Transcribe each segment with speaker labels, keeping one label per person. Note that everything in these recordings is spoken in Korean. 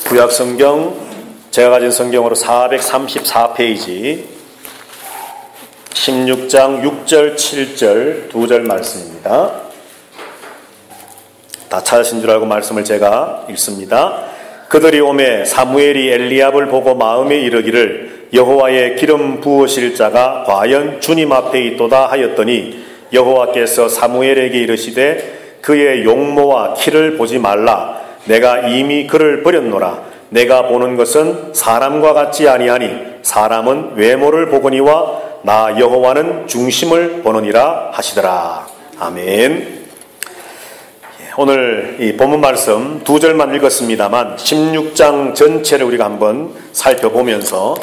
Speaker 1: 구약성경 제가 가진 성경으로 434페이지 16장 6절 7절 2절 말씀입니다. 다 찾으신 줄 알고 말씀을 제가 읽습니다. 그들이 오매 사무엘이 엘리압을 보고 마음에 이르기를 여호와의 기름 부으실 자가 과연 주님 앞에 있도다 하였더니 여호와께서 사무엘에게 이르시되 그의 용모와 키를 보지 말라. 내가 이미 그를 버렸노라. 내가 보는 것은 사람과 같지 아니하니 사람은 외모를 보거니와 나 여호와는 중심을 보느니라 하시더라. 아멘. 오늘 이 본문 말씀 2절만 읽었습니다만 16장 전체를 우리가 한번 살펴보면서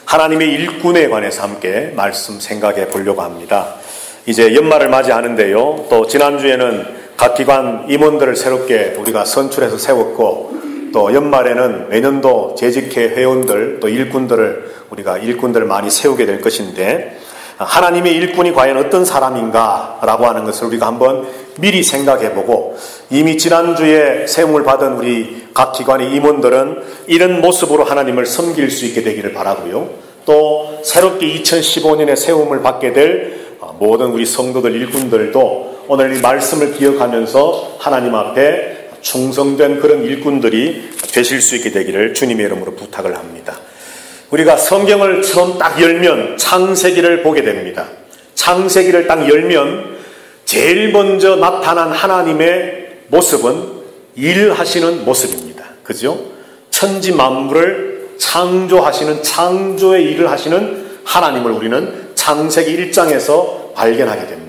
Speaker 1: 하나님의 일꾼에 관해서 함께 말씀 생각해 보려고 합니다. 이제 연말을 맞이하는데요. 또 지난주에는 각 기관 임원들을 새롭게 우리가 선출해서 세웠고, 또 연말에는 매년도 재직회 회원들 또 일꾼들을 우리가 일꾼들을 많이 세우게 될 것인데, 하나님의 일꾼이 과연 어떤 사람인가 라고 하는 것을 우리가 한번 미리 생각해보고, 이미 지난주에 세움을 받은 우리 각 기관의 임원들은 이런 모습으로 하나님을 섬길 수 있게 되기를 바라고요. 또 새롭게 2015년에 세움을 받게 될 모든 우리 성도들 일꾼들도 오늘 이 말씀을 기억하면서 하나님 앞에 충성된 그런 일꾼들이 되실 수 있게 되기를 주님의 이름으로 부탁을 합니다. 우리가 성경을 처음 딱 열면 창세기를 보게 됩니다. 창세기를 딱 열면 제일 먼저 나타난 하나님의 모습은 일하시는 모습입니다. 그죠? 천지 만물을 창조하시는 창조의 일을 하시는 하나님을 우리는 창세기 1장에서 발견하게 됩니다.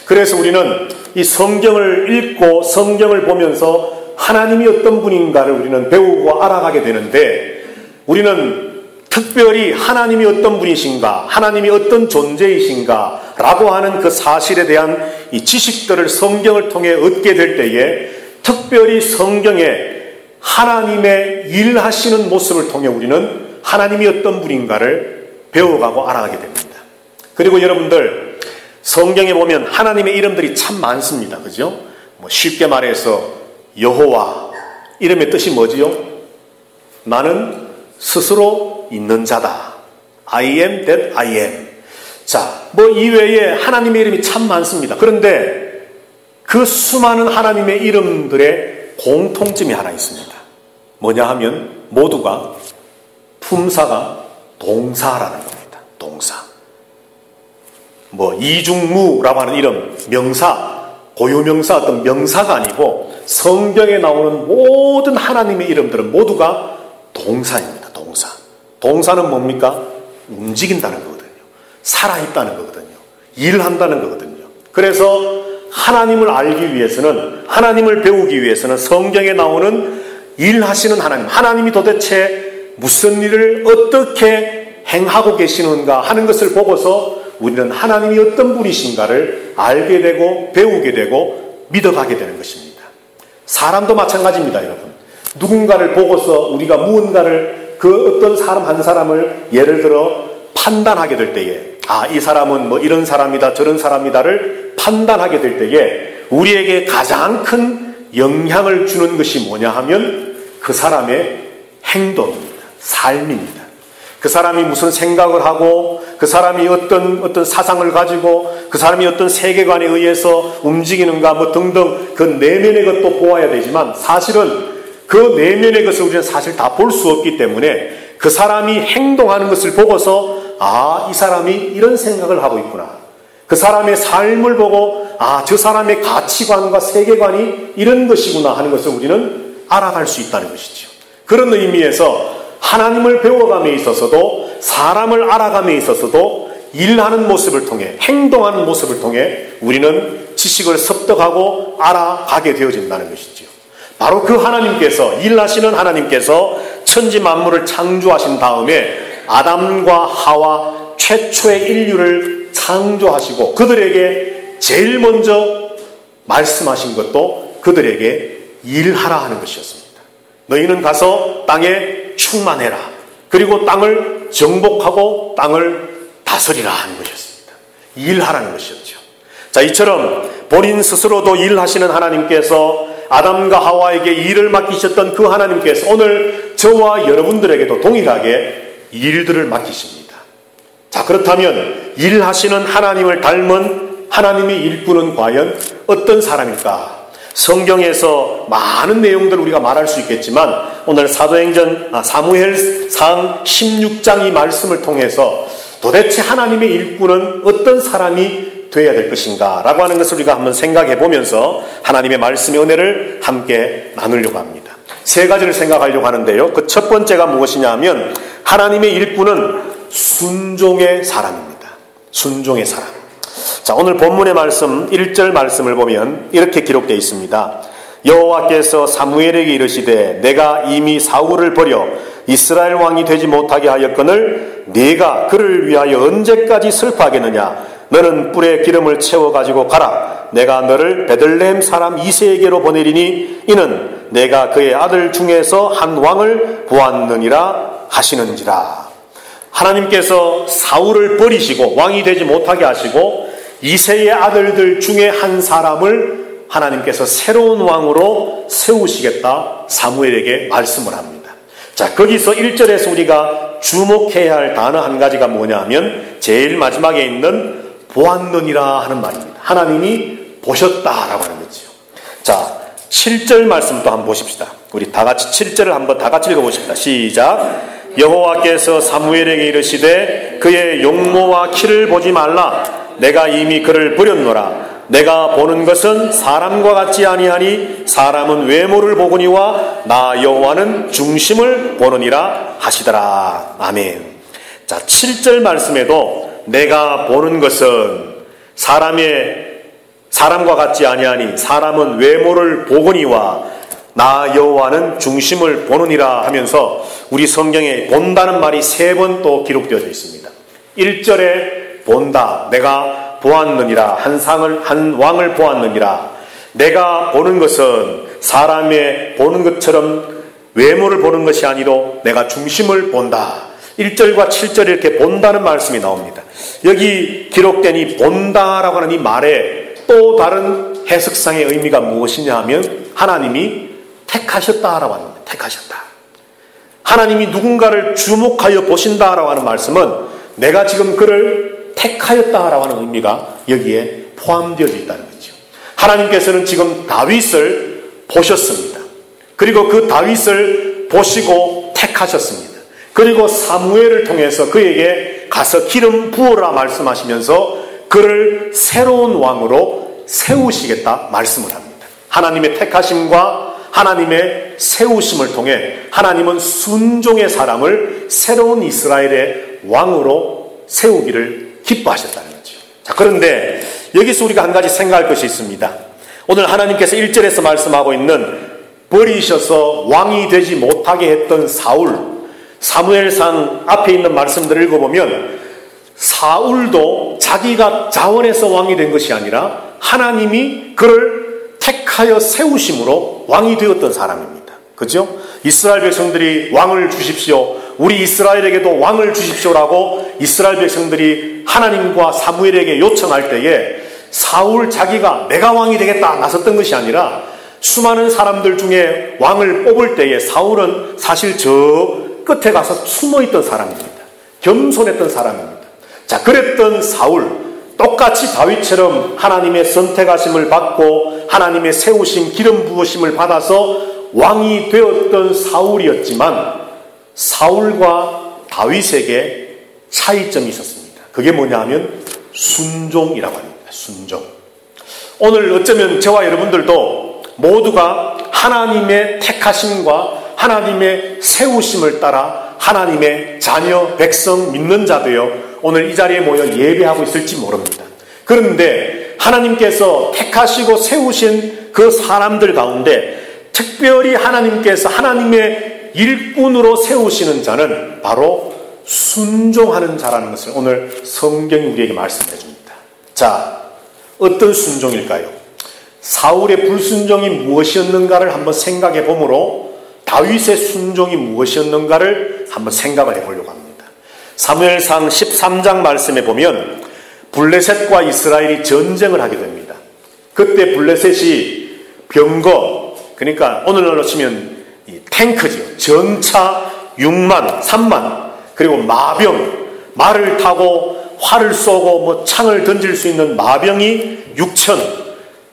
Speaker 1: 그래서 우리는 이 성경을 읽고 성경을 보면서 하나님이 어떤 분인가를 우리는 배우고 알아가게 되는데, 우리는 특별히 하나님이 어떤 분이신가, 하나님이 어떤 존재이신가 라고 하는 그 사실에 대한 이 지식들을 성경을 통해 얻게 될 때에 특별히 성경에 하나님의 일하시는 모습을 통해 우리는 하나님이 어떤 분인가를 배워가고 알아가게 됩니다. 그리고 여러분들 성경에 보면 하나님의 이름들이 참 많습니다. 그죠? 쉽게 말해서 여호와 이름의 뜻이 뭐지요? 나는 스스로 있는 자다. I am that I am. 자, 이외에 하나님의 이름이 참 많습니다. 그런데 그 수많은 하나님의 이름들의 공통점이 하나 있습니다. 뭐냐 하면 모두가 품사가 동사라는 겁니다. 동사. 이중무라고 하는 이름, 명사, 고유명사, 어떤 명사가 아니고 성경에 나오는 모든 하나님의 이름들은 모두가 동사입니다. 동사. 동사는 뭡니까? 움직인다는 거거든요. 살아있다는 거거든요. 일한다는 거거든요. 그래서 하나님을 알기 위해서는, 하나님을 배우기 위해서는 성경에 나오는 일하시는 하나님, 하나님이 도대체 무슨 일을 어떻게 행하고 계시는가 하는 것을 보고서 우리는 하나님이 어떤 분이신가를 알게 되고 배우게 되고 믿어가게 되는 것입니다. 사람도 마찬가지입니다, 여러분. 누군가를 보고서 우리가 무언가를 그 어떤 사람 한 사람을 예를 들어 판단하게 될 때에 이 사람은 이런 사람이다 저런 사람이다를 판단하게 될 때에 우리에게 가장 큰 영향을 주는 것이 뭐냐 하면 그 사람의 행동입니다. 삶입니다. 그 사람이 무슨 생각을 하고 그 사람이 어떤 사상을 가지고 그 사람이 어떤 세계관에 의해서 움직이는가 등등 그 내면의 것도 보아야 되지만, 사실은 그 내면의 것을 우리는 사실 다 볼 수 없기 때문에 그 사람이 행동하는 것을 보고서 이 사람이 이런 생각을 하고 있구나. 그 사람의 삶을 보고 저 사람의 가치관과 세계관이 이런 것이구나 하는 것을 우리는 알아갈 수 있다는 것이죠. 그런 의미에서 하나님을 배워감에 있어서도 사람을 알아감에 있어서도 일하는 모습을 통해 행동하는 모습을 통해 우리는 지식을 습득하고 알아가게 되어진다는 것이죠. 바로 그 하나님께서, 일하시는 하나님께서 천지 만물을 창조하신 다음에 아담과 하와 최초의 인류를 창조하시고 그들에게 제일 먼저 말씀하신 것도 그들에게 일하라 하는 것이었습니다. 너희는 가서 땅에 충만해라. 그리고 땅을 정복하고 땅을 다스리라 하는 것이었습니다. 일하라는 것이었죠. 자, 이처럼 본인 스스로도 일하시는 하나님께서 아담과 하와에게 일을 맡기셨던 그 하나님께서 오늘 저와 여러분들에게도 동일하게 일들을 맡기십니다. 자, 그렇다면 일하시는 하나님을 닮은 하나님의 일꾼은 과연 어떤 사람일까? 성경에서 많은 내용들을 우리가 말할 수 있겠지만 오늘 사무엘상 16장 이 말씀을 통해서 도대체 하나님의 일꾼은 어떤 사람이 되어야 될 것인가 라고 하는 것을 우리가 한번 생각해 보면서 하나님의 말씀의 은혜를 함께 나누려고 합니다. 세 가지를 생각하려고 하는데요. 그 첫 번째가 무엇이냐 하면 하나님의 일꾼은 순종의 사람입니다. 순종의 사람. 자, 오늘 본문의 말씀 1절 말씀을 보면 이렇게 기록되어 있습니다. 여호와께서 사무엘에게 이르시되 내가 이미 사울을 버려 이스라엘 왕이 되지 못하게 하였거늘 네가 그를 위하여 언제까지 슬퍼하겠느냐. 너는 뿔에 기름을 채워가지고 가라. 내가 너를 베들레헴 사람 이새에게로 보내리니 이는 내가 그의 아들 중에서 한 왕을 보았느니라 하시는지라. 하나님께서 사울을 버리시고 왕이 되지 못하게 하시고 이새의 아들들 중에 한 사람을 하나님께서 새로운 왕으로 세우시겠다 사무엘에게 말씀을 합니다. 자, 거기서 1절에서 우리가 주목해야 할 단어 한 가지가 뭐냐 하면 제일 마지막에 있는 보았느니라 하는 말입니다. 하나님이 보셨다라고 하는 거죠. 자, 7절 말씀도 한번 보십시다. 우리 다 같이 7절을 한번 다 같이 읽어보십시다. 시작. 여호와께서 사무엘에게 이르시되 그의 용모와 키를 보지 말라. 내가 이미 그를 버렸노라. 내가 보는 것은 사람과 같지 아니하니 사람은 외모를 보거니와 나 여호와는 중심을 보느니라 하시더라. 아멘. 자, 7절 말씀에도 내가 보는 것은 사람과 같지 아니하니 사람은 외모를 보거니와 나 여호와는 중심을 보느니라 하면서 우리 성경에 본다는 말이 3번 또 기록되어져 있습니다. 1절에 본다, 내가 보았느니라, 한 왕을 보았느니라. 내가 보는 것은 사람의 보는 것처럼 외모를 보는 것이 아니로 내가 중심을 본다. 1절과 7절에 이렇게 본다는 말씀이 나옵니다. 여기 기록된 이 본다라고 하는 이 말에 또 다른 해석상의 의미가 무엇이냐 하면 하나님이 택하셨다라고 합니다. 택하셨다. 하나님이 누군가를 주목하여 보신다라고 하는 말씀은 내가 지금 그를 택하였다라고 하는 의미가 여기에 포함되어져 있다는 거죠. 하나님께서는 지금 다윗을 보셨습니다. 그리고 그 다윗을 보시고 택하셨습니다. 그리고 사무엘을 통해서 그에게 가서 기름 부어라 말씀하시면서 그를 새로운 왕으로 세우시겠다 말씀을 합니다. 하나님의 택하심과 하나님의 세우심을 통해 하나님은 순종의 사람을 새로운 이스라엘의 왕으로 세우기를 기뻐하셨다는 거죠. 자, 그런데 여기서 우리가 한 가지 생각할 것이 있습니다. 오늘 하나님께서 1절에서 말씀하고 있는 버리셔서 왕이 되지 못하게 했던 사울, 사무엘상 앞에 있는 말씀들을 읽어보면 사울도 자기가 자원해서 왕이 된 것이 아니라 하나님이 그를 택하여 세우심으로 왕이 되었던 사람입니다. 그죠? 이스라엘 백성들이 왕을 주십시오. 우리 이스라엘에게도 왕을 주십시오라고 이스라엘 백성들이 하나님과 사무엘에게 요청할 때에 사울 자기가 내가 왕이 되겠다 나섰던 것이 아니라 수많은 사람들 중에 왕을 뽑을 때에 사울은 사실 저 끝에 가서 숨어있던 사람입니다. 겸손했던 사람입니다. 자, 그랬던 사울, 똑같이 다윗처럼 하나님의 선택하심을 받고 하나님의 세우심, 기름 부으심을 받아서 왕이 되었던 사울이었지만 사울과 다윗에게 차이점이 있었습니다. 그게 뭐냐 하면 순종이라고 합니다. 순종. 오늘 어쩌면 저와 여러분들도 모두가 하나님의 택하심과 하나님의 세우심을 따라 하나님의 자녀, 백성, 믿는 자 되어 오늘 이 자리에 모여 예배하고 있을지 모릅니다. 그런데 하나님께서 택하시고 세우신 그 사람들 가운데 특별히 하나님께서 하나님의 일꾼으로 세우시는 자는 바로 순종하는 자라는 것을 오늘 성경이 우리에게 말씀해 줍니다. 자, 어떤 순종일까요? 사울의 불순종이 무엇이었는가를 한번 생각해 보므로 다윗의 순종이 무엇이었는가를 한번 생각을 해보려고 합니다. 사무엘상 13장 말씀에 보면 블레셋과 이스라엘이 전쟁을 하게 됩니다. 그때 블레셋이 병거 그러니까 오늘날로 치면 이 탱크죠. 전차 6만, 3만, 그리고 마병, 말을 타고 활을 쏘고 뭐 창을 던질 수 있는 마병이 6천.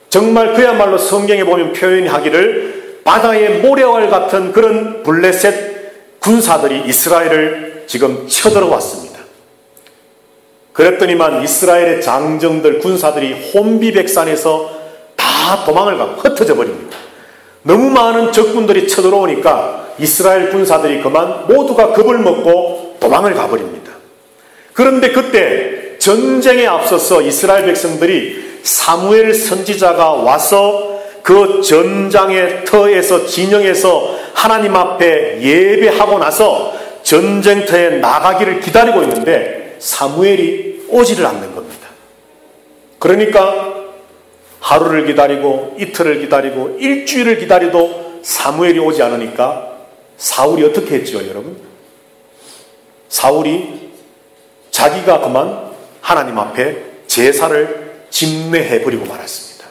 Speaker 1: 정말 그야말로 성경에 보면 표현이 하기를 바다의 모래알 같은 그런 블레셋 군사들이 이스라엘을 지금 쳐들어왔습니다. 그랬더니만 이스라엘의 장정들, 군사들이 혼비백산에서 다 도망을 가고 흩어져 버립니다. 너무 많은 적군들이 쳐들어오니까 이스라엘 군사들이 그만 모두가 겁을 먹고 도망을 가버립니다. 그런데 그때 전쟁에 앞서서 이스라엘 백성들이 사무엘 선지자가 와서 그 전장의 터에서 진영에서 하나님 앞에 예배하고 나서 전쟁터에 나가기를 기다리고 있는데 사무엘이 오지를 않는 겁니다. 그러니까 하루를 기다리고 이틀을 기다리고 일주일을 기다려도 사무엘이 오지 않으니까 사울이 어떻게 했죠, 여러분? 사울이 자기가 그만 하나님 앞에 제사를 집례해버리고 말았습니다.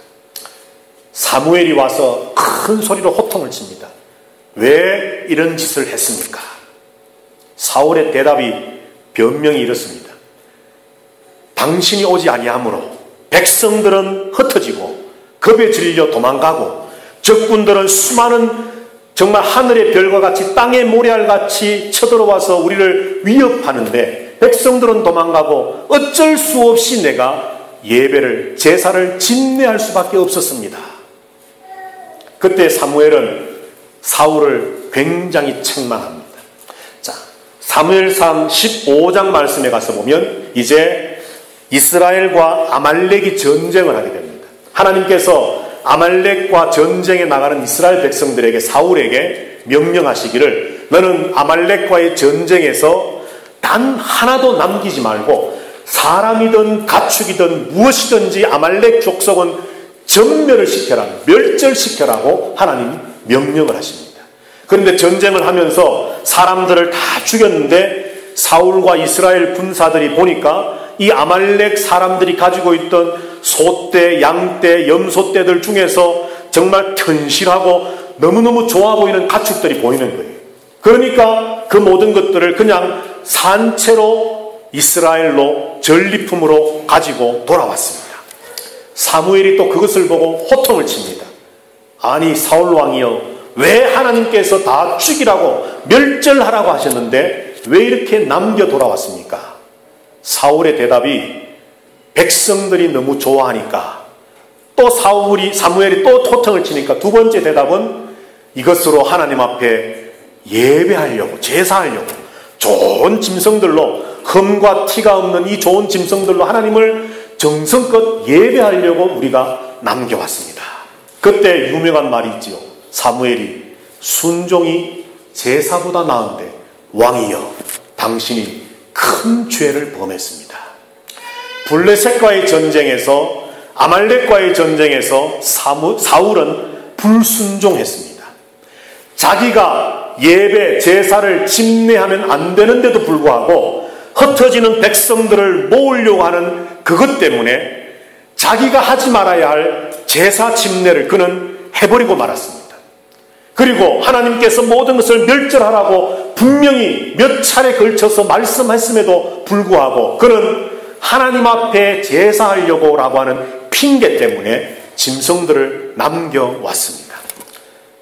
Speaker 1: 사무엘이 와서 큰 소리로 호통을 칩니다. 왜 이런 짓을 했습니까? 사울의 대답이 변명이 이렇습니다. 당신이 오지 아니하므로 백성들은 흩어지고 겁에 질려 도망가고 적군들은 수많은 정말 하늘의 별과 같이 땅의 모래알같이 쳐들어와서 우리를 위협하는데 백성들은 도망가고 어쩔 수 없이 내가 예배를 제사를 집례할 수밖에 없었습니다. 그때 사무엘은 사울을 굉장히 책망합니다. 자, 사무엘상 15장 말씀에 가서 보면 이제 이스라엘과 아말렉이 전쟁을 하게 됩니다. 하나님께서 아말렉과 전쟁에 나가는 이스라엘 백성들에게 사울에게 명령하시기를 너는 아말렉과의 전쟁에서 단 하나도 남기지 말고 사람이든 가축이든 무엇이든지 아말렉 족속은 전멸을 시켜라, 멸절시켜라고 하나님이 명령을 하십니다. 그런데 전쟁을 하면서 사람들을 다 죽였는데 사울과 이스라엘 군사들이 보니까 이 아말렉 사람들이 가지고 있던 소떼, 양떼, 염소떼들 중에서 정말 튼실하고 너무너무 좋아 보이는 가축들이 보이는 거예요. 그러니까 그 모든 것들을 그냥 산채로 이스라엘로 전리품으로 가지고 돌아왔습니다. 사무엘이 또 그것을 보고 호통을 칩니다. 아니 사울왕이여, 왜 하나님께서 다 죽이라고 멸절하라고 하셨는데 왜 이렇게 남겨 돌아왔습니까? 사울의 대답이 백성들이 너무 좋아하니까, 또 사무엘이 또 호통을 치니까 두 번째 대답은 이것으로 하나님 앞에 예배하려고, 제사하려고 좋은 짐승들로, 흠과 티가 없는 이 좋은 짐승들로 하나님을 정성껏 예배하려고 우리가 남겨왔습니다. 그때 유명한 말이 있지요. 사무엘이 순종이 제사보다 나은데 왕이여 당신이 큰 죄를 범했습니다. 블레셋과의 전쟁에서, 아말렉과의 전쟁에서 사울은 불순종했습니다. 자기가 예배, 제사를 집례하면 안 되는데도 불구하고 흩어지는 백성들을 모으려고 하는 그것 때문에 자기가 하지 말아야 할 제사 집례를 그는 해버리고 말았습니다. 그리고 하나님께서 모든 것을 멸절하라고 분명히 몇 차례 걸쳐서 말씀했음에도 불구하고 그는 하나님 앞에 제사하려고 라고 하는 핑계 때문에 짐승들을 남겨왔습니다.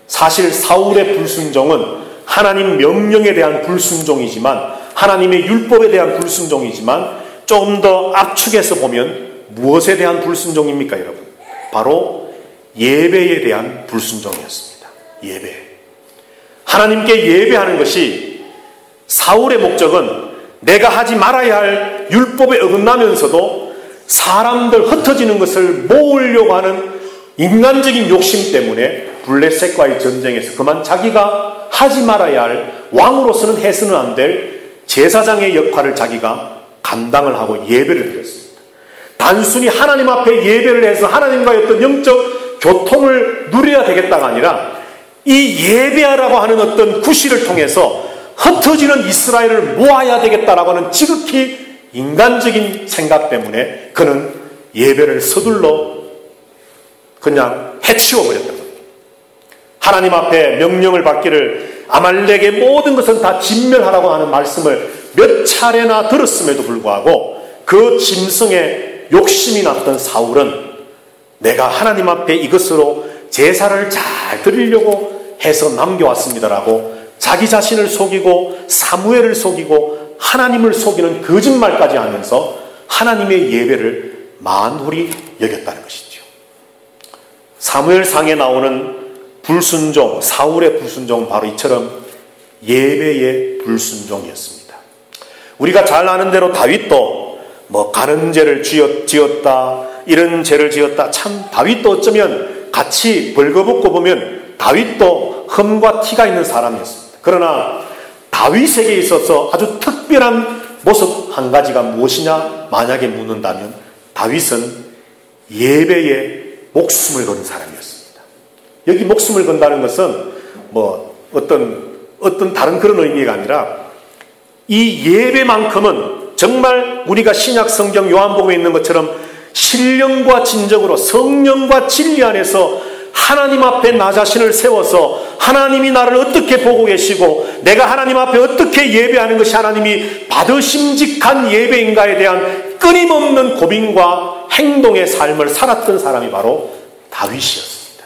Speaker 1: 사실 사울의 불순종은 하나님 명령에 대한 불순종이지만, 하나님의 율법에 대한 불순종이지만, 조금 더 압축해서 보면 무엇에 대한 불순종입니까, 여러분? 바로 예배에 대한 불순종이었습니다. 예배. 하나님께 예배하는 것이 사울의 목적은 내가 하지 말아야 할 율법에 어긋나면서도 사람들 흩어지는 것을 모으려고 하는 인간적인 욕심 때문에 블레셋과의 전쟁에서 그만 자기가 하지 말아야 할, 왕으로서는 해서는 안 될 제사장의 역할을 자기가 감당을 하고 예배를 드렸습니다. 단순히 하나님 앞에 예배를 해서 하나님과의 어떤 영적 교통을 누려야 되겠다가 아니라 이 예배하라고 하는 어떤 구실을 통해서 흩어지는 이스라엘을 모아야 되겠다라고 하는 지극히 인간적인 생각 때문에 그는 예배를 서둘러 그냥 해치워버렸던 겁니다. 하나님 앞에 명령을 받기를 아말렉의 모든 것은 다 진멸하라고 하는 말씀을 몇 차례나 들었음에도 불구하고 그 짐승에 욕심이 났던 사울은 내가 하나님 앞에 이것으로 제사를 잘 드리려고 해서 남겨왔습니다라고 자기 자신을 속이고 사무엘을 속이고 하나님을 속이는 거짓말까지 하면서 하나님의 예배를 만홀히 여겼다는 것이죠. 사무엘상에 나오는 불순종, 사울의 불순종은 바로 이처럼 예배의 불순종이었습니다. 우리가 잘 아는 대로 다윗도 가는 죄를 지었다, 이런 죄를 지었다. 참 다윗도 어쩌면 같이 벌거벗고 보면 다윗도 흠과 티가 있는 사람이었습니다. 그러나 다윗에게 있어서 아주 특별한 모습 한 가지가 무엇이냐 만약에 묻는다면 다윗은 예배에 목숨을 건 사람이었습니다. 여기 목숨을 건다는 것은 어떤 다른 그런 의미가 아니라 이 예배만큼은 정말 우리가 신약 성경 요한복음에 있는 것처럼 신령과 진정으로 성령과 진리 안에서 하나님 앞에 나 자신을 세워서 하나님이 나를 어떻게 보고 계시고 내가 하나님 앞에 어떻게 예배하는 것이 하나님이 받으심직한 예배인가에 대한 끊임없는 고민과 행동의 삶을 살았던 사람이 바로 다윗이었습니다.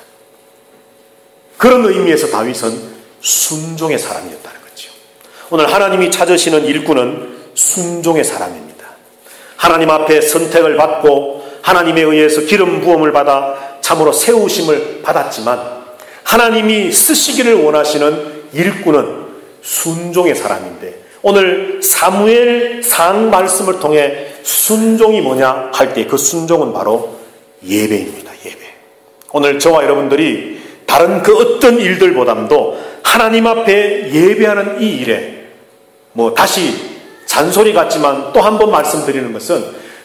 Speaker 1: 그런 의미에서 다윗은 순종의 사람이었다는 거죠. 오늘 하나님이 찾으시는 일꾼은 순종의 사람입니다. 하나님 앞에 선택을 받고 하나님에 의해서 기름 부음을 받아 참으로 세우심을 받았지만 하나님이 쓰시기를 원하시는 일꾼은 순종의 사람인데 오늘 사무엘상 말씀을 통해 순종이 뭐냐 할 때 그 순종은 바로 예배입니다. 예배. 오늘 저와 여러분들이 다른 그 어떤 일들보다도 하나님 앞에 예배하는 이 일에 다시 잔소리 같지만 또 한 번 말씀드리는 것은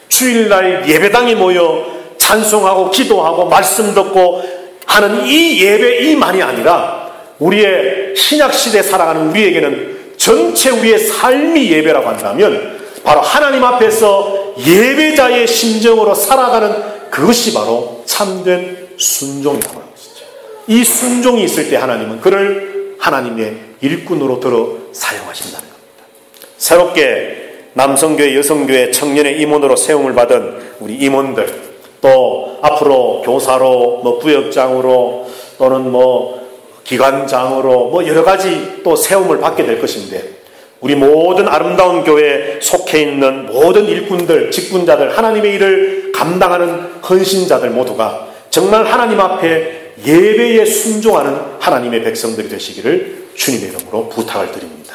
Speaker 1: 주일날 예배당에 모여 찬송하고 기도하고 말씀 듣고 하는 이 예배이만이 아니라 우리의 신약시대에 살아가는 우리에게는 전체 우리의 삶이 예배라고 한다면 바로 하나님 앞에서 예배자의 심정으로 살아가는 그것이 바로 참된 순종이라고 하는 것이죠. 이 순종이 있을 때 하나님은 그를 하나님의 일꾼으로 들어 사용하신다는 겁니다. 새롭게 남성교회, 여성교회, 청년의 임원으로 세움을 받은 우리 임원들 또 앞으로 교사로 부역장으로 또는 기관장으로 여러 가지 또 세움을 받게 될 것인데 우리 모든 아름다운 교회에 속해 있는 모든 일꾼들, 직분자들, 하나님의 일을 감당하는 헌신자들 모두가 정말 하나님 앞에 예배에 순종하는 하나님의 백성들이 되시기를 주님의 이름으로 부탁을 드립니다.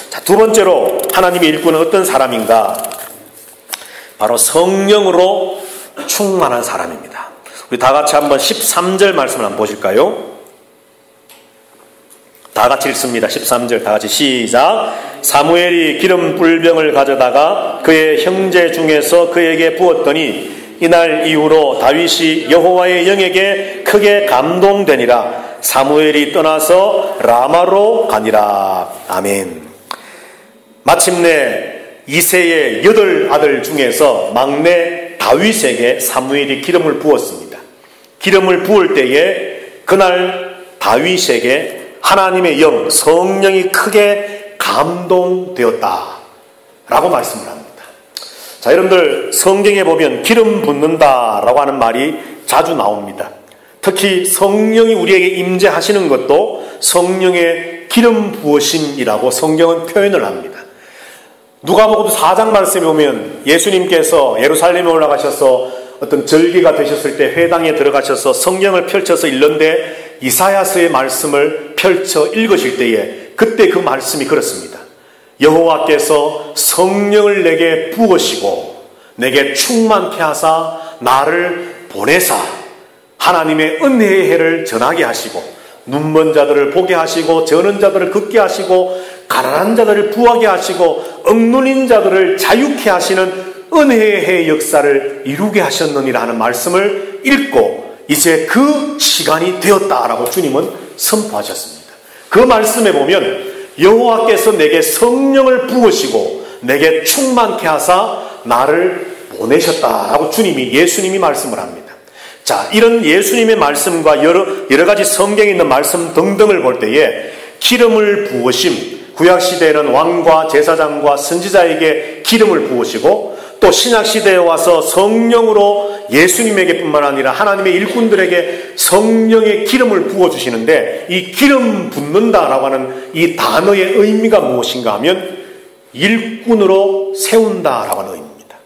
Speaker 1: 자, 두 번째로 하나님의 일꾼은 어떤 사람인가? 바로 성령으로 충만한 사람입니다. 우리 다 같이 한번 13절 말씀을 한번 보실까요? 다 같이 읽습니다. 13절 다 같이 시작. 사무엘이 기름 뿔병을 가져다가 그의 형제 중에서 그에게 부었더니 이날 이후로 다윗이 여호와의 영에게 크게 감동되니라. 사무엘이 떠나서 라마로 가니라. 아멘. 마침내 이새의 8아들 중에서 막내 다윗에게 사무엘이 기름을 부었습니다. 기름을 부을 때에 그날 다윗에게 하나님의 영, 성령이 크게 감동되었다 라고 말씀을 합니다. 자, 여러분들 성경에 보면 기름 붓는다 라고 하는 말이 자주 나옵니다. 특히 성령이 우리에게 임재하시는 것도 성령의 기름 부으심이라고 성경은 표현을 합니다. 누가복음 4장 말씀에 보면 예수님께서 예루살렘에 올라가셔서 어떤 절기가 되셨을 때 회당에 들어가셔서 성경을 펼쳐서 읽는데 이사야서의 말씀을 펼쳐 읽으실 때에 그때 그 말씀이 그렇습니다. 여호와께서 성령을 내게 부으시고 내게 충만케 하사 나를 보내사 하나님의 은혜의 해를 전하게 하시고 눈먼 자들을 보게 하시고 저는 자들을 걷게 하시고 가난한 자들을 부하게 하시고 억눌린 자들을 자유케 하시는 은혜의 해 역사를 이루게 하셨느니라 하는 말씀을 읽고 이제 그 시간이 되었다라고 주님은 선포하셨습니다. 그 말씀에 보면 여호와께서 내게 성령을 부으시고 내게 충만케 하사 나를 보내셨다라고 예수님이 말씀을 합니다. 자, 이런 예수님의 말씀과 여러 가지 성경에 있는 말씀 등등을 볼 때에 기름을 부으심, 구약시대에는 왕과 제사장과 선지자에게 기름을 부으시고 또 신약시대에 와서 성령으로 예수님에게 뿐만 아니라 하나님의 일꾼들에게 성령의 기름을 부어주시는데, 이 기름 붓는다라고 하는 이 단어의 의미가 무엇인가 하면 일꾼으로 세운다라고 하는 의미입니다.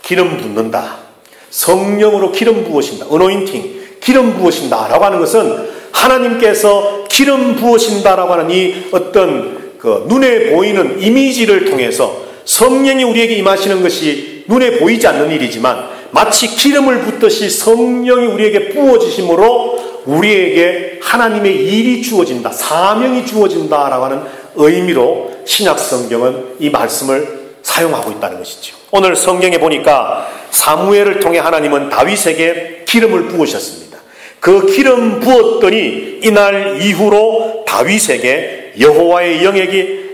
Speaker 1: 기름 붓는다, 성령으로 기름 부으신다, 어노인팅, 기름 부으신다라고 하는 것은 하나님께서 기름 부으신다라고 하는 이 어떤 눈에 보이는 이미지를 통해서 성령이 우리에게 임하시는 것이 눈에 보이지 않는 일이지만 마치 기름을 붓듯이 성령이 우리에게 부어지심으로 우리에게 하나님의 일이 주어진다, 사명이 주어진다라고 하는 의미로 신약 성경은 이 말씀을 사용하고 있다는 것이죠. 오늘 성경에 보니까 사무엘을 통해 하나님은 다윗에게 기름을 부으셨습니다. 그 기름 부었더니 이날 이후로 다윗이 여호와의 영에게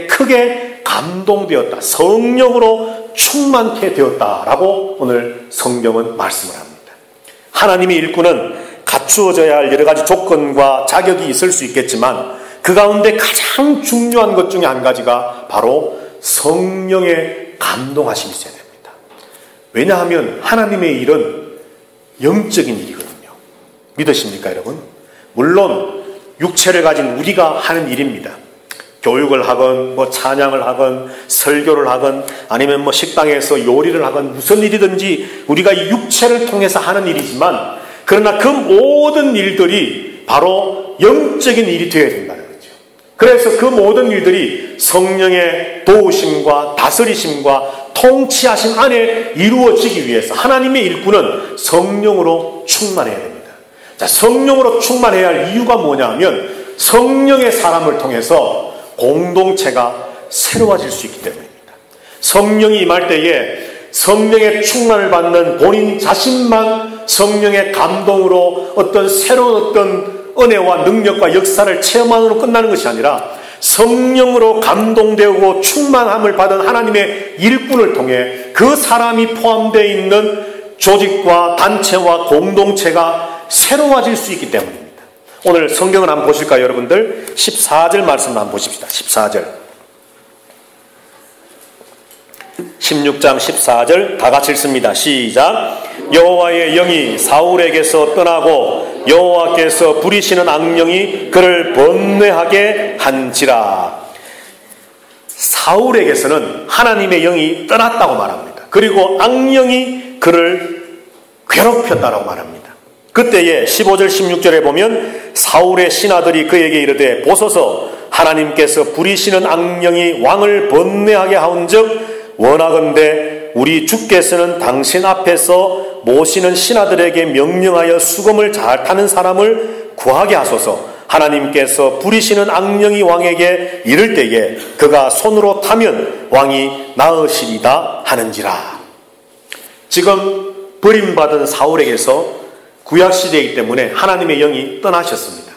Speaker 1: 크게 감동되었다, 성령으로 충만케 되었다라고 오늘 성경은 말씀을 합니다. 하나님의 일꾼은 갖추어져야 할 여러 가지 조건과 자격이 있을 수 있겠지만 그 가운데 가장 중요한 것 중에 한 가지가 바로 성령의 감동하심이 있어야 됩니다. 왜냐하면 하나님의 일은 영적인 일이거든요. 믿으십니까, 여러분? 물론 육체를 가진 우리가 하는 일입니다. 교육을 하건 찬양을 하건 설교를 하건 아니면 식당에서 요리를 하건 무슨 일이든지 우리가 이 육체를 통해서 하는 일이지만, 그러나 그 모든 일들이 바로 영적인 일이 되어야 된다는 거죠. 그래서 그 모든 일들이 성령의 도우심과 다스리심과 통치하심 안에 이루어지기 위해서 하나님의 일꾼은 성령으로 충만해야 됩니다. 자, 성령으로 충만해야 할 이유가 뭐냐 하면 성령의 사람을 통해서 공동체가 새로워질 수 있기 때문입니다. 성령이 임할 때에 성령의 충만을 받는 본인 자신만 성령의 감동으로 어떤 새로운 어떤 은혜와 능력과 역사를 체험만으로 끝나는 것이 아니라 성령으로 감동되고 충만함을 받은 하나님의 일꾼을 통해 그 사람이 포함되어 있는 조직과 단체와 공동체가 새로워질 수 있기 때문입니다. 오늘 성경을 한번 보실까요, 여러분들? 14절 말씀을 한번 보십시다. 14절. 16장 14절 다 같이 읽습니다. 시작. 여호와의 영이 사울에게서 떠나고 여호와께서 부리시는 악령이 그를 번뇌하게 한지라. 사울에게서는 하나님의 영이 떠났다고 말합니다. 그리고 악령이 그를 괴롭혔다고 말합니다. 그때에 15절 16절에 보면 사울의 신하들이 그에게 이르되 보소서 하나님께서 부리시는 악령이 왕을 번뇌하게 하온즉 원하건대 우리 주께서는 당신 앞에서 모시는 신하들에게 명령하여 수금을 잘 타는 사람을 구하게 하소서. 하나님께서 부리시는 악령이 왕에게 이를 때에 그가 손으로 타면 왕이 나으시리다 하는지라. 지금 버림받은 사울에게서 구약시대이기 때문에 하나님의 영이 떠나셨습니다.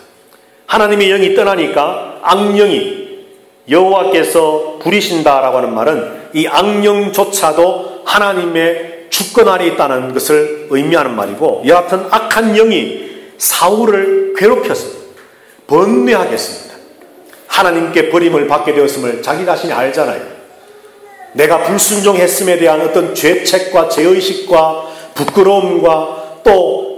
Speaker 1: 하나님의 영이 떠나니까 악령이 여호와께서 부리신다라고 하는 말은 이 악령조차도 하나님의 주권 아래 있다는 것을 의미하는 말이고, 여하튼 악한 영이 사울을 괴롭혔습니다. 번뇌하게 했습니다. 하나님께 버림을 받게 되었음을 자기 자신이 알잖아요. 내가 불순종했음에 대한 어떤 죄책과 죄의식과 부끄러움과 또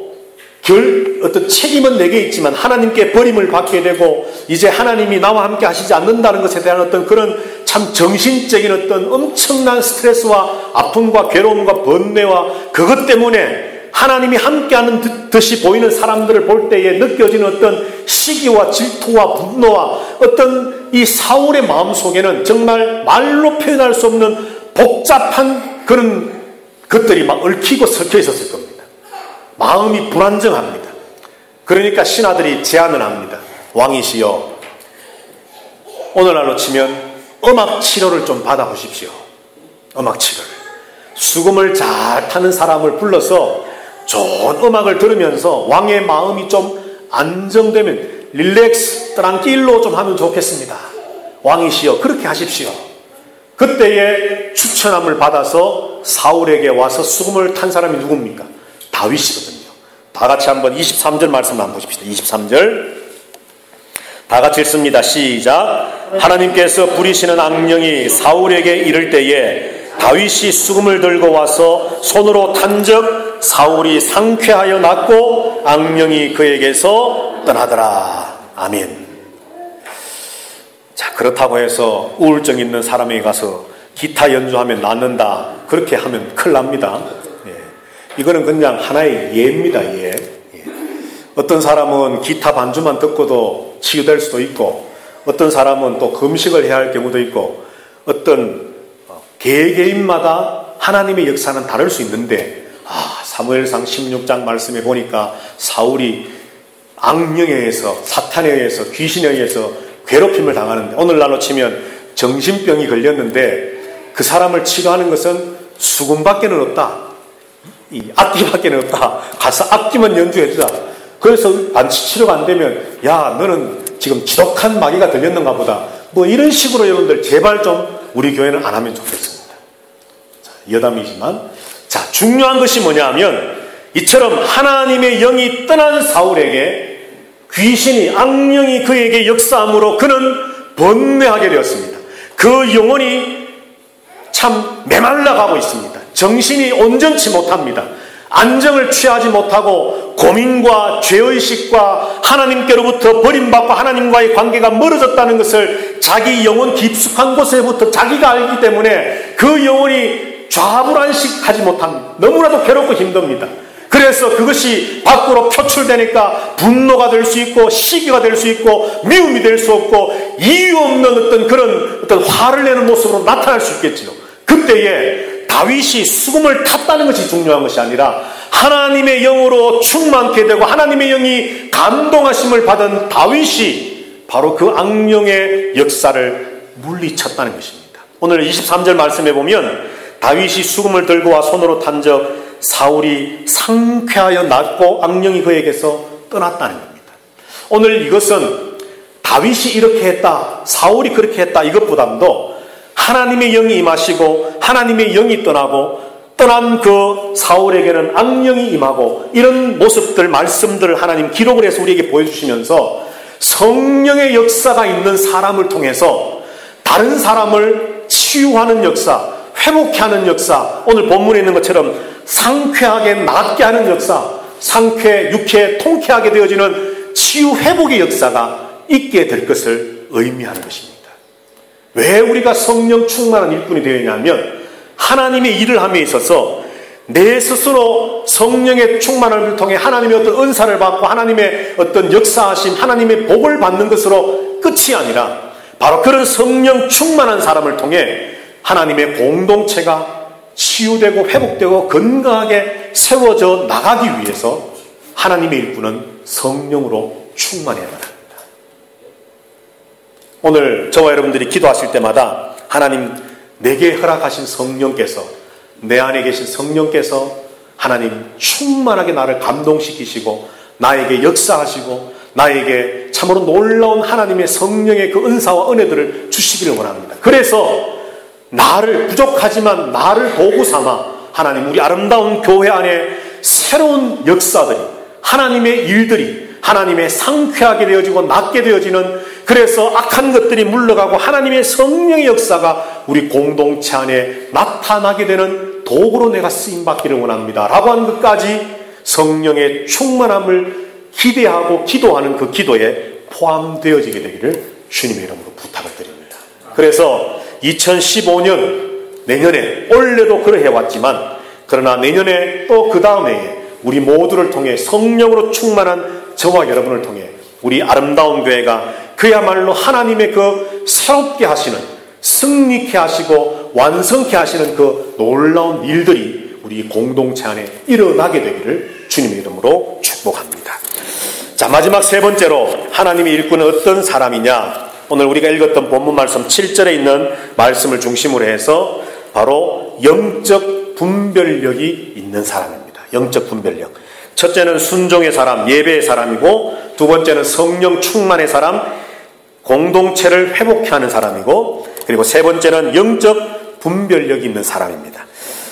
Speaker 1: 어떤 책임은 내게 있지만 하나님께 버림을 받게 되고 이제 하나님이 나와 함께 하시지 않는다는 것에 대한 어떤 그런 참 정신적인 어떤 엄청난 스트레스와 아픔과 괴로움과 번뇌와 그것 때문에 하나님이 함께하는 듯이 보이는 사람들을 볼 때에 느껴지는 어떤 시기와 질투와 분노와 어떤 이 사울의 마음속에는 정말 말로 표현할 수 없는 복잡한 그런 것들이 막 얽히고 섞여 있었을 겁니다. 마음이 불안정합니다. 그러니까 신하들이 제안을 합니다. 왕이시여, 오늘날로 치면 음악 치료를 좀 받아보십시오. 음악 치료를. 수금을 잘 타는 사람을 불러서 좋은 음악을 들으면서 왕의 마음이 좀 안정되면 릴렉스, 트랑킬로 좀 하면 좋겠습니다. 왕이시여, 그렇게 하십시오. 그때에 추천함을 받아서 사울에게 와서 수금을 탄 사람이 누굽니까? 다윗이거든요. 다 같이 한번 23절 말씀 한번 보십시다. 23절 다 같이 읽습니다. 시작. 하나님께서 부리시는 악령이 사울에게 이를 때에 다윗이 수금을 들고 와서 손으로 탄적 사울이 상쾌하여 낫고 악령이 그에게서 떠나더라. 아멘. 자, 그렇다고 해서 우울증 있는 사람에게 가서 기타 연주하면 낫는다, 그렇게 하면 큰일 납니다. 예. 이거는 그냥 하나의 예입니다. 예. 예. 어떤 사람은 기타 반주만 듣고도 치유될 수도 있고, 어떤 사람은 또 금식을 해야 할 경우도 있고, 어떤 개개인마다 하나님의 역사는 다를 수 있는데, 사무엘상 16장 말씀에 보니까 사울이 악령에 의해서, 사탄에 의해서, 귀신에 의해서 괴롭힘을 당하는데, 오늘날로 치면 정신병이 걸렸는데 그 사람을 치료하는 것은 수금밖에는 없다, 이 악기밖에는 없다, 가서 악기만 연주해주자. 그래서 치료가 안 되면 야, 너는 지금 지독한 마귀가 들렸는가 보다, 뭐 이런 식으로 여러분들 제발 좀 우리 교회는 안 하면 좋겠습니다. 자, 여담이지만, 자, 중요한 것이 뭐냐 하면, 이처럼 하나님의 영이 떠난 사울에게 귀신이, 악령이 그에게 역사함으로 그는 번뇌하게 되었습니다. 그 영혼이 참 메말라가고 있습니다. 정신이 온전치 못합니다. 안정을 취하지 못하고 고민과 죄의식과 하나님께로부터 버림받고 하나님과의 관계가 멀어졌다는 것을 자기 영혼 깊숙한 곳에부터 자기가 알기 때문에 그 영혼이 좌불안식하지 못합니다. 너무나도 괴롭고 힘듭니다. 그래서 그것이 밖으로 표출되니까 분노가 될 수 있고, 시기가 될 수 있고, 미움이 될 수 없고, 이유 없는 어떤 화를 내는 모습으로 나타날 수 있겠지요. 그때에 다윗이 수금을 탔다는 것이 중요한 것이 아니라 하나님의 영으로 충만케 되고 하나님의 영이 감동하심을 받은 다윗이 바로 그 악령의 역사를 물리쳤다는 것입니다. 오늘 23절 말씀에 보면 다윗이 수금을 들고 와 손으로 탄적 사울이 상쾌하여 낫고 악령이 그에게서 떠났다는 겁니다. 오늘 이것은 다윗이 이렇게 했다, 사울이 그렇게 했다, 이것보다도 하나님의 영이 임하시고 하나님의 영이 떠난 그 사울에게는 악령이 임하고, 이런 모습들, 말씀들을 하나님 기록을 해서 우리에게 보여주시면서 성령의 역사가 있는 사람을 통해서 다른 사람을 치유하는 역사, 회복케 하는 역사, 오늘 본문에 있는 것처럼 상쾌하게 낫게 하는 역사, 상쾌, 유쾌, 통쾌하게 되어지는 치유 회복의 역사가 있게 될 것을 의미하는 것입니다. 왜 우리가 성령 충만한 일꾼이 되었냐면, 하나님의 일을 함에 있어서 내 스스로 성령의 충만함을 통해 하나님의 어떤 은사를 받고 하나님의 어떤 역사하심, 하나님의 복을 받는 것으로 끝이 아니라 바로 그런 성령 충만한 사람을 통해 하나님의 공동체가 치유되고 회복되고 건강하게 세워져 나가기 위해서 하나님의 일꾼은 성령으로 충만해야 합니다. 오늘 저와 여러분들이 기도하실 때마다 하나님, 내게 허락하신 성령께서, 내 안에 계신 성령께서 하나님 충만하게 나를 감동시키시고 나에게 역사하시고 나에게 참으로 놀라운 하나님의 성령의 그 은사와 은혜들을 주시기를 원합니다. 그래서 나를, 부족하지만 나를 도구 삼아 하나님, 우리 아름다운 교회 안에 새로운 역사들이, 하나님의 일들이 하나님의 상쾌하게 되어지고 낫게 되어지는, 그래서 악한 것들이 물러가고 하나님의 성령의 역사가 우리 공동체 안에 나타나게 되는 도구로 내가 쓰임받기를 원합니다 라고 하는 것까지 성령의 충만함을 기대하고 기도하는 그 기도에 포함되어지게 되기를 주님의 이름으로 부탁을 드립니다. 그래서 2015년 내년에, 올해도 그러해왔지만 그러나 내년에 또 그 다음에 우리 모두를 통해 성령으로 충만한 저와 여러분을 통해 우리 아름다운 교회가 그야말로 하나님의 그 새롭게 하시는, 승리케 하시고 완성케 하시는 그 놀라운 일들이 우리 공동체 안에 일어나게 되기를 주님의 이름으로 축복합니다. 자, 마지막 세 번째로 하나님의 일꾼은 어떤 사람이냐, 오늘 우리가 읽었던 본문 말씀 7절에 있는 말씀을 중심으로 해서 바로 영적 분별력이 있는 사람입니다. 영적 분별력. 첫째는 순종의 사람, 예배의 사람이고, 두 번째는 성령 충만의 사람, 공동체를 회복케 하는 사람이고, 그리고 세 번째는 영적 분별력이 있는 사람입니다.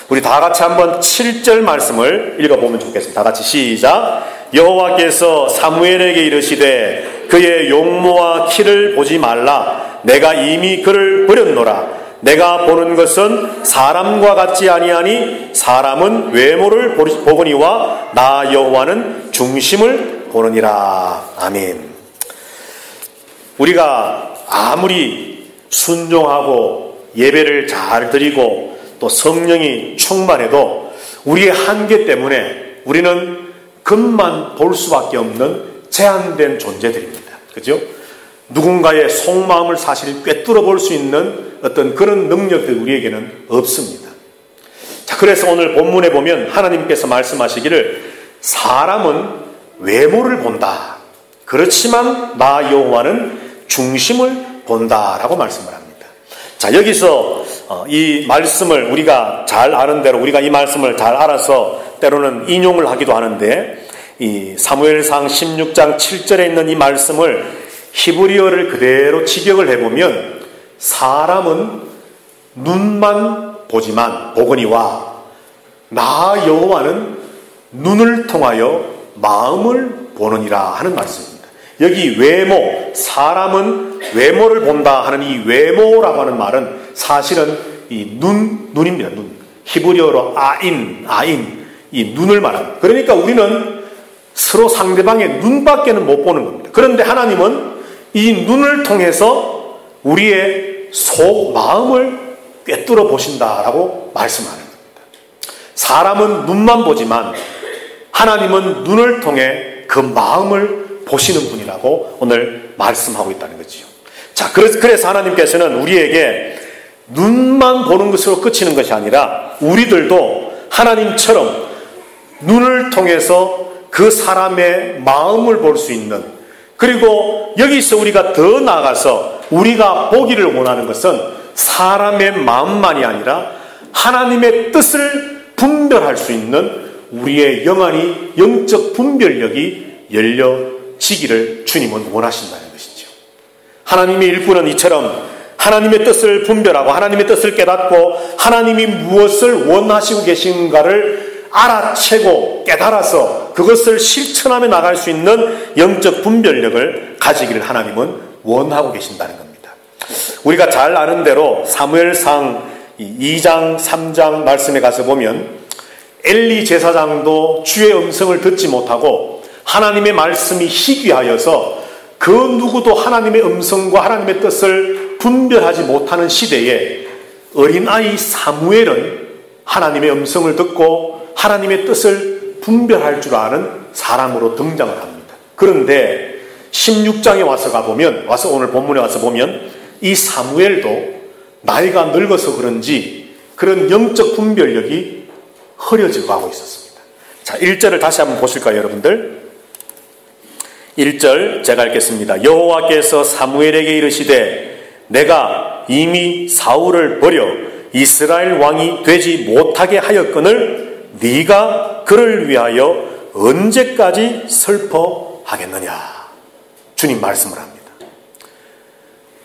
Speaker 1: 우리 다 같이 한번 7절 말씀을 읽어보면 좋겠습니다. 다 같이 시작. 여호와께서 사무엘에게 이르시되 그의 용모와 키를 보지 말라. 내가 이미 그를 버렸노라. 내가 보는 것은 사람과 같지 아니하니 사람은 외모를 보거니와 나 여호와는 중심을 보느니라. 아멘. 우리가 아무리 순종하고 예배를 잘 드리고 또 성령이 충만해도 우리의 한계 때문에 우리는 겉만 볼 수밖에 없는 제한된 존재들입니다. 그죠? 누군가의 속마음을 사실 꿰뚫어 볼 수 있는 어떤 그런 능력들이 우리에게는 없습니다. 자, 그래서 오늘 본문에 보면 하나님께서 말씀하시기를 사람은 외모를 본다. 그렇지만 나 여호와는 중심을 본다라고 말씀을 합니다. 자, 여기서 이 말씀을 우리가 잘 아는 대로 우리가 이 말씀을 잘 알아서 때로는 인용을 하기도 하는데 이 사무엘상 16장 7절에 있는 이 말씀을 히브리어를 그대로 직역을 해보면 사람은 눈만 보거니와 나 여호와는 눈을 통하여 마음을 보느니라 하는 말씀입니다. 여기 외모, 사람은 외모를 본다 하는 이 외모라고 하는 말은 사실은 이 눈입니다. 눈. 히브리어로 아인, 이 눈을 말합니다. 그러니까 우리는 서로 상대방의 눈밖에는 못 보는 겁니다. 그런데 하나님은 이 눈을 통해서 우리의 속 마음을 꿰뚫어 보신다라고 말씀하는 겁니다. 사람은 눈만 보지만 하나님은 눈을 통해 그 마음을 보시는 분이라고 오늘 말씀하고 있다는 거지요. 자, 그래서 하나님께서는 우리에게 눈만 보는 것으로 그치는 것이 아니라 우리들도 하나님처럼 눈을 통해서 그 사람의 마음을 볼 수 있는, 그리고 여기서 우리가 더 나아가서 우리가 보기를 원하는 것은 사람의 마음만이 아니라 하나님의 뜻을 분별할 수 있는 우리의 영적 분별력이 열려지기를 주님은 원하신다는 것이죠. 하나님의 일꾼은 이처럼 하나님의 뜻을 분별하고 하나님의 뜻을 깨닫고 하나님이 무엇을 원하시고 계신가를 알아채고 깨달아서 그것을 실천하며 나갈 수 있는 영적 분별력을 가지기를 하나님은 원하고 계신다는 겁니다. 우리가 잘 아는 대로 사무엘상 2장 3장 말씀에 가서 보면 엘리 제사장도 주의 음성을 듣지 못하고 하나님의 말씀이 희귀하여서 그 누구도 하나님의 음성과 하나님의 뜻을 분별하지 못하는 시대에 어린아이 사무엘은 하나님의 음성을 듣고 하나님의 뜻을 분별할 줄 아는 사람으로 등장을 합니다. 그런데 16장에 와서 오늘 본문에 와서 보면 이 사무엘도 나이가 늙어서 그런지 그런 영적 분별력이 흐려지고 하고 있었습니다. 자, 1절을 다시 한번 보실까요, 여러분들? 1절 제가 읽겠습니다. 여호와께서 사무엘에게 이르시되 내가 이미 사울을 버려 이스라엘 왕이 되지 못하게 하였거늘 네가 그를 위하여 언제까지 슬퍼하겠느냐. 주님 말씀을 합니다.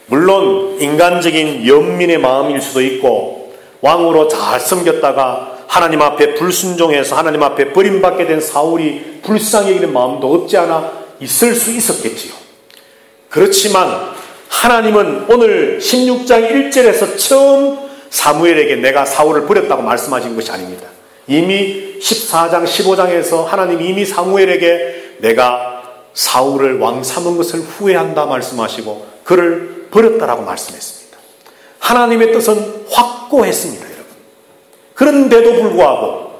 Speaker 1: 물론 인간적인 연민의 마음일 수도 있고 왕으로 잘 섬겼다가 하나님 앞에 불순종해서 하나님 앞에 버림받게 된 사울이 불쌍히 여기는 마음도 없지 않아 있을 수 있었겠지요. 그렇지만 하나님은 오늘 16장 1절에서 처음 사무엘에게 내가 사울을 버렸다고 말씀하신 것이 아닙니다. 이미 14장 15장에서 하나님이 이미 사무엘에게 내가 사울을 왕 삼은 것을 후회한다 말씀하시고 그를 버렸다라고 말씀했습니다. 하나님의 뜻은 확고했습니다, 여러분. 그런데도 불구하고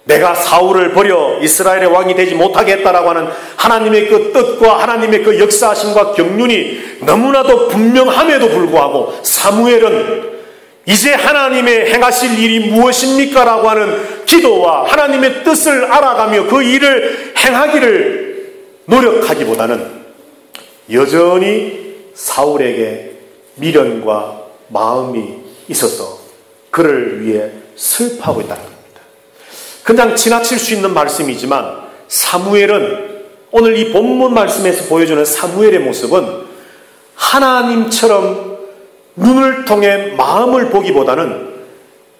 Speaker 1: 내가 사울을 버려 이스라엘의 왕이 되지 못하게 했다라고 하는 하나님의 그 뜻과 하나님의 그 역사하심과 경륜이 너무나도 분명함에도 불구하고 사무엘은 이제 하나님의 행하실 일이 무엇입니까? 라고 하는 기도와 하나님의 뜻을 알아가며 그 일을 행하기를 노력하기보다는 여전히 사울에게 미련과 마음이 있어서 그를 위해 슬퍼하고 있다는 겁니다. 그냥 지나칠 수 있는 말씀이지만 사무엘은 오늘 이 본문 말씀에서 보여주는 사무엘의 모습은 하나님처럼 눈을 통해 마음을 보기보다는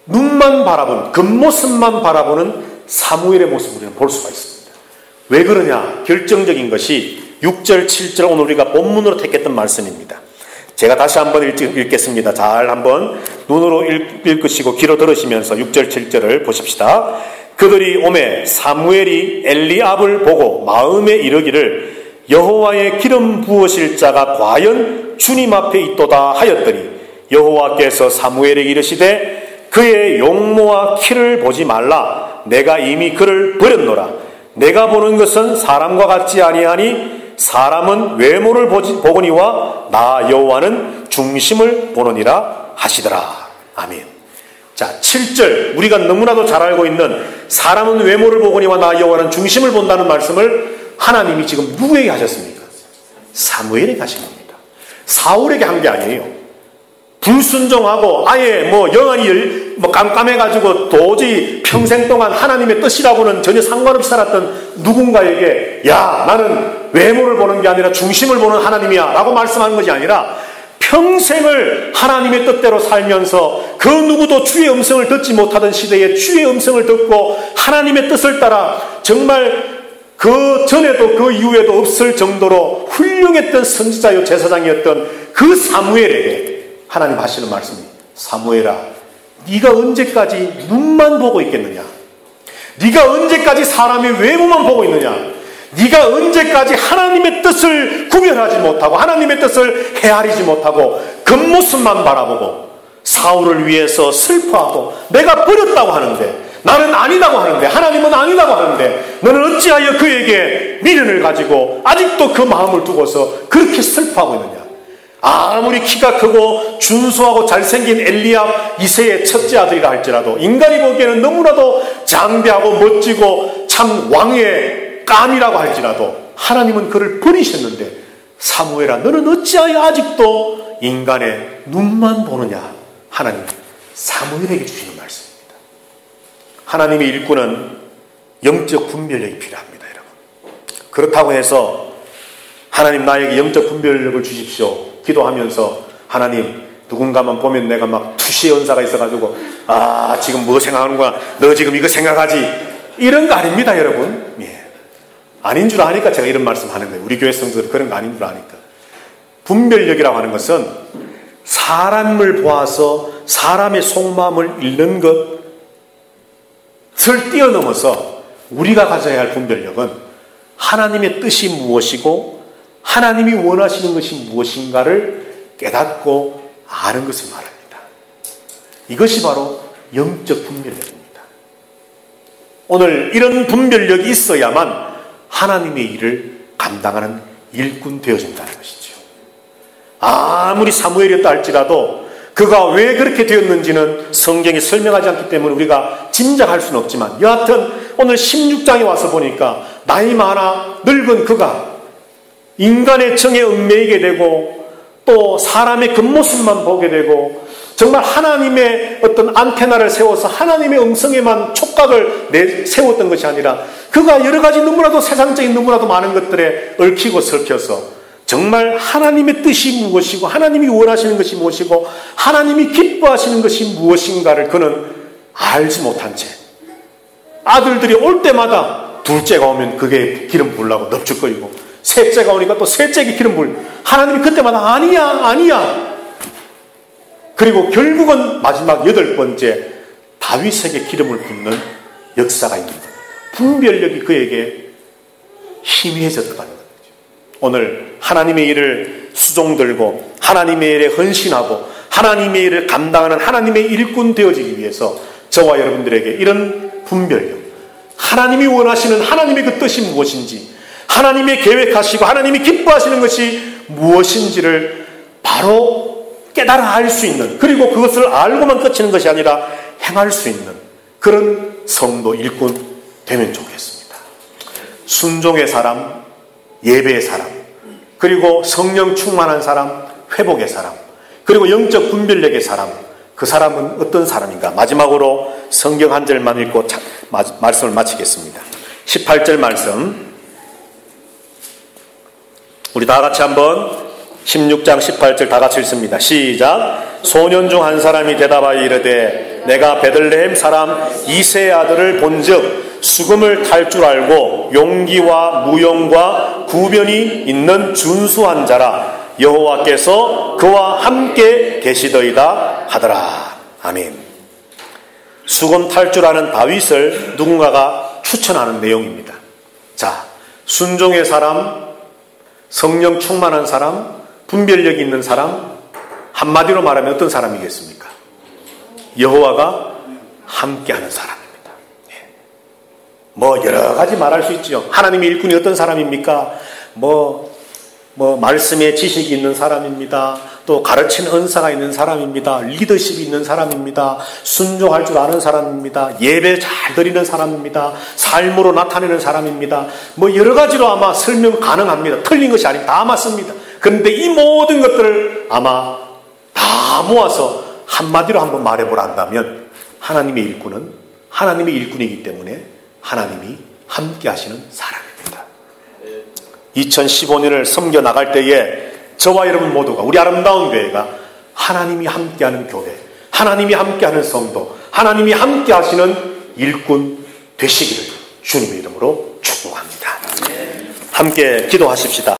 Speaker 1: 눈만 바라본, 겉모습만 바라보는 사무엘의 모습을 우리는 볼 수가 있습니다. 왜 그러냐? 결정적인 것이 6절, 7절 오늘 우리가 본문으로 택했던 말씀입니다. 제가 다시 한번 읽겠습니다. 잘 한번 눈으로 읽으시고 귀로 들으시면서 6절, 7절을 보십시다. 그들이 오매 사무엘이 엘리압을 보고 마음에 이르기를 여호와의 기름 부으실 자가 과연 주님 앞에 있도다 하였더니 여호와께서 사무엘에게 이르시되 그의 용모와 키를 보지 말라. 내가 이미 그를 버렸노라. 내가 보는 것은 사람과 같지 아니하니 사람은 외모를 보거니와 나 여호와는 중심을 보느니라 하시더라. 아멘. 자, 7절 우리가 너무나도 잘 알고 있는 사람은 외모를 보거니와 나 여호와는 중심을 본다는 말씀을 하나님이 지금 누구에게 하셨습니까? 사무엘에게 하신 겁니다. 사울에게 한 게 아니에요. 불순종하고 아예 영안이 깜깜해가지고 도저히 평생 동안 하나님의 뜻이라고는 전혀 상관없이 살았던 누군가에게 야, 나는 외모를 보는 게 아니라 중심을 보는 하나님이야 라고 말씀하는 것이 아니라 평생을 하나님의 뜻대로 살면서 그 누구도 주의 음성을 듣지 못하던 시대에 주의 음성을 듣고 하나님의 뜻을 따라 정말 그 전에도 그 이후에도 없을 정도로 훌륭했던 선지자요 제사장이었던 그 사무엘에게 하나님 하시는 말씀이 사무엘아, 네가 언제까지 눈만 보고 있겠느냐? 네가 언제까지 사람의 외모만 보고 있느냐? 네가 언제까지 하나님의 뜻을 구별하지 못하고 하나님의 뜻을 헤아리지 못하고 겉모습만 바라보고 사울을 위해서 슬퍼하고 내가 버렸다고 하는데 나는 아니다고 하는데 하나님은 아니다고 하는데 너는 어찌하여 그에게 미련을 가지고 아직도 그 마음을 두고서 그렇게 슬퍼하고 있느냐? 아무리 키가 크고 준수하고 잘생긴 엘리압 2세의 첫째 아들이라 할지라도 인간이 보기에는 너무나도 장대하고 멋지고 참 왕의 감이라고 할지라도 하나님은 그를 버리셨는데 사무엘아, 너는 어찌하여 아직도 인간의 눈만 보느냐? 하나님 사무엘에게 주시는 말씀입니다. 하나님의 일꾼은 영적 분별력이 필요합니다, 여러분. 그렇다고 해서 하나님 나에게 영적 분별력을 주십시오 기도하면서 하나님 누군가만 보면 내가 막 투시의 은사가 있어가지고 지금 뭐 생각하는 거야? 너 지금 이거 생각하지? 이런 거 아닙니다, 여러분. 예. 아닌 줄 아니까 제가 이런 말씀 하는 거예요. 우리 교회 성도들 그런 거 아닌 줄 아니까. 분별력이라고 하는 것은 사람을 보아서 사람의 속마음을 읽는 것을 뛰어넘어서 우리가 가져야 할 분별력은 하나님의 뜻이 무엇이고 하나님이 원하시는 것이 무엇인가를 깨닫고 아는 것을 말합니다. 이것이 바로 영적 분별력입니다. 오늘 이런 분별력이 있어야만 하나님의 일을 감당하는 일꾼 되어진다는 것이죠. 아무리 사무엘이었다 할지라도 그가 왜 그렇게 되었는지는 성경이 설명하지 않기 때문에 우리가 짐작할 수는 없지만 여하튼 오늘 16장에 와서 보니까 나이 많아 늙은 그가 인간의 정에 얽매이게 되고 또 사람의 겉모습만 보게 되고 정말 하나님의 어떤 안테나를 세워서 하나님의 음성에만 촉각을 세웠던 것이 아니라 그가 여러 가지 너무나도 세상적인 너무나도 많은 것들에 얽히고 설켜서 정말 하나님의 뜻이 무엇이고 하나님이 원하시는 것이 무엇이고 하나님이 기뻐하시는 것이 무엇인가를 그는 알지 못한 채 아들들이 올 때마다 둘째가 오면 그게 기름 부으려고 넙죽거리고 셋째가 오니까 또 셋째에게 기름 부을 하나님이 그때마다 아니야 그리고 결국은 마지막 8번째 다윗에게 기름을 붓는 역사가 있는 겁니다. 분별력이 그에게 희미해졌다는 거죠. 오늘 하나님의 일을 수종들고 하나님의 일에 헌신하고 하나님의 일을 감당하는 하나님의 일꾼 되어지기 위해서 저와 여러분들에게 이런 분별력, 하나님이 원하시는 하나님의 그 뜻이 무엇인지 하나님의 계획하시고 하나님이 기뻐하시는 것이 무엇인지를 바로 깨달아 알 수 있는 그리고 그것을 알고만 그치는 것이 아니라 행할 수 있는 그런 성도 일꾼 되면 좋겠습니다. 순종의 사람, 예배의 사람, 그리고 성령 충만한 사람, 회복의 사람, 그리고 영적 분별력의 사람, 그 사람은 어떤 사람인가? 마지막으로 성경 한 절만 읽고 말씀을 마치겠습니다. 18절 말씀 우리 다 같이 한번 16장 18절 다 같이 읽습니다. 시작. 소년 중 한 사람이 대답하여 이르되 내가 베들레헴 사람 이새의 아들을 본즉 수금을 탈 줄 알고 용기와 무용과 구변이 있는 준수한 자라. 여호와께서 그와 함께 계시더이다 하더라. 아멘. 수금 탈 줄 아는 다윗을 누군가가 추천하는 내용입니다. 자, 순종의 사람, 성령 충만한 사람, 분별력이 있는 사람, 한마디로 말하면 어떤 사람이겠습니까? 여호와가 함께하는 사람입니다. 뭐 여러 가지 말할 수 있죠. 하나님의 일꾼이 어떤 사람입니까? 말씀에 지식이 있는 사람입니다. 또 가르치는 은사가 있는 사람입니다. 리더십이 있는 사람입니다. 순종할 줄 아는 사람입니다. 예배 잘 드리는 사람입니다. 삶으로 나타내는 사람입니다. 뭐 여러 가지로 아마 설명 가능합니다. 틀린 것이 아니고 다 맞습니다. 그런데 이 모든 것들을 아마 다 모아서 한마디로 한번 말해보라 한다면 하나님의 일꾼은 하나님의 일꾼이기 때문에 하나님이 함께 하시는 사람입니다. 2015년을 섬겨 나갈 때에 저와 여러분 모두가, 우리 아름다운 교회가 하나님이 함께하는 교회, 하나님이 함께하는 성도, 하나님이 함께 하시는 일꾼 되시기를 주님의 이름으로 축복합니다. 함께 기도하십시다.